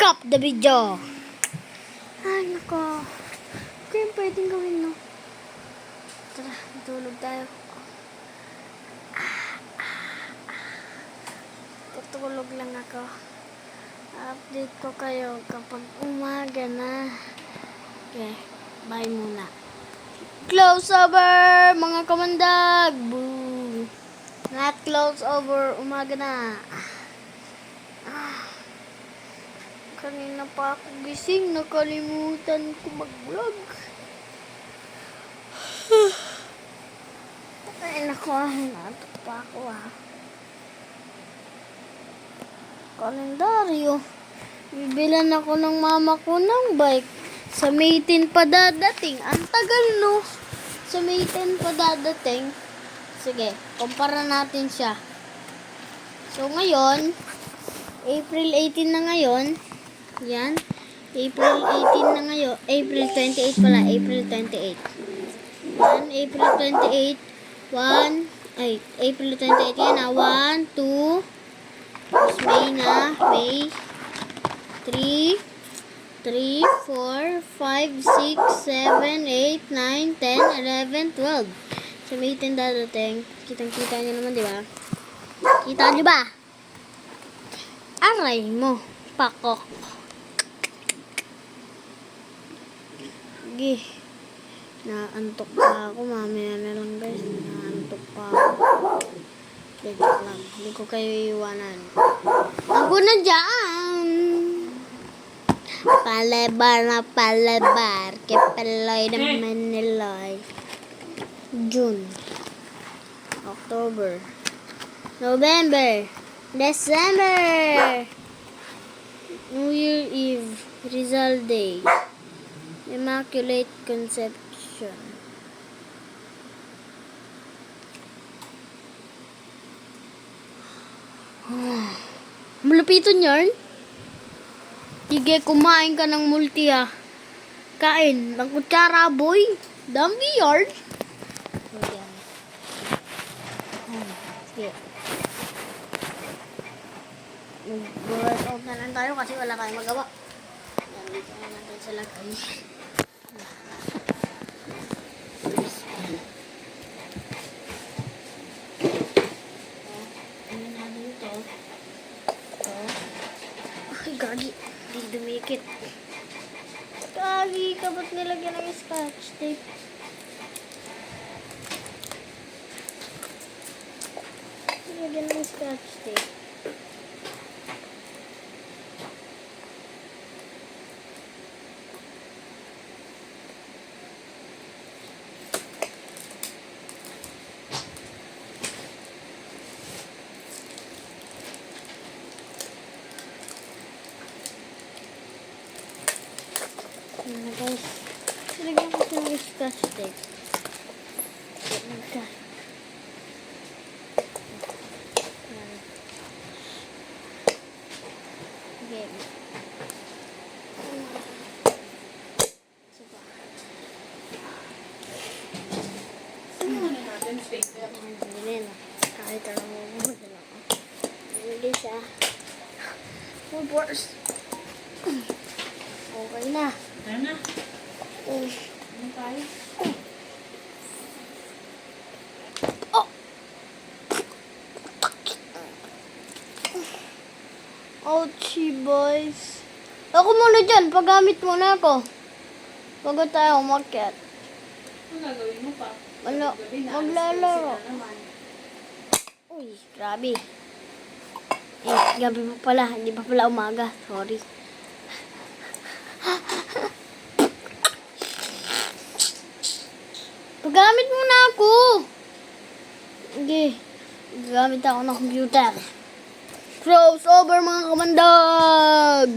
Stop the video! Ay, nako. Ito yung pwedeng gawin, no? Tara, tulog tayo. Tutulog lang ako. Update ko kayo kapag umaga na. Okay, bye muna. Close over, mga kamandag! Boo! Not close over, umaga na. Kanina pa ako gising, nakalimutan ko mag-vlog. Ay, naku, natok pa ako Kalendaryo. Bibilan ako ng mama ko ng bike. Sa May 10 pa dadating. Ang tagal, no? Sa May 10 pa dadating. Sige, kumpara natin siya. So, ngayon, April 18 na ngayon. Yan. April 18 na ngayon. April 28 pala. April 28. Yan. April 28. April 28 yan na. 1, 2. Tapos May na. May. 3, 4, 5, 6, 7, 8, 9, 10, 11, 12. Sa May 10 dadating. Kitang-kita nyo naman, di ba? Kita nyo ba? Aray mo. Pakok. Sige. Naantok pa ako. Mamaya na lang, guys. Naantok pa ako. Wait lang. Hindi ko kayo iiwanan. Ako na dyan. Palabar na palabar. Kepaloy na maniloy. June. October. November. December. New Year Eve. Rizal Day. Immaculate Conception. Malupiton yarn? Sige, kumain ka ng multi Kain. Ng kutsara, boy. Dami yarn. Sige. Mag-workout na lang tayo kasi wala tayong magawa. Yan, dito na natin sa lagay. Ano na dito? Ay, gagi. Hindi dumikit. Gagi ka, ba't nilagyan ng scotch tape? Nilagyan ng scotch tape. Ayan guys. Nilagyan ko siya ng scotch tape. Okay. Okay. Sige. Ano natin stapler? Hindi na. Kahit alam mo mo din ako. Hindi siya. Oh, boss. Okay na. Ano na? Oh. Ano tayo? Oh. Ouchie, boys. Ako muna dyan. Paggamit muna ako. Bago tayo umakyat. Ano gagawin mo pa? Ano? Gabi na, Maglalaro. alas 12 na naman. Uy, grabe. Gabi pa pala. Hindi pa pala umaga. Sorry. Paggamit muna ako. Okay. Gagamit ako ng computer. Crossover, mga kamandag.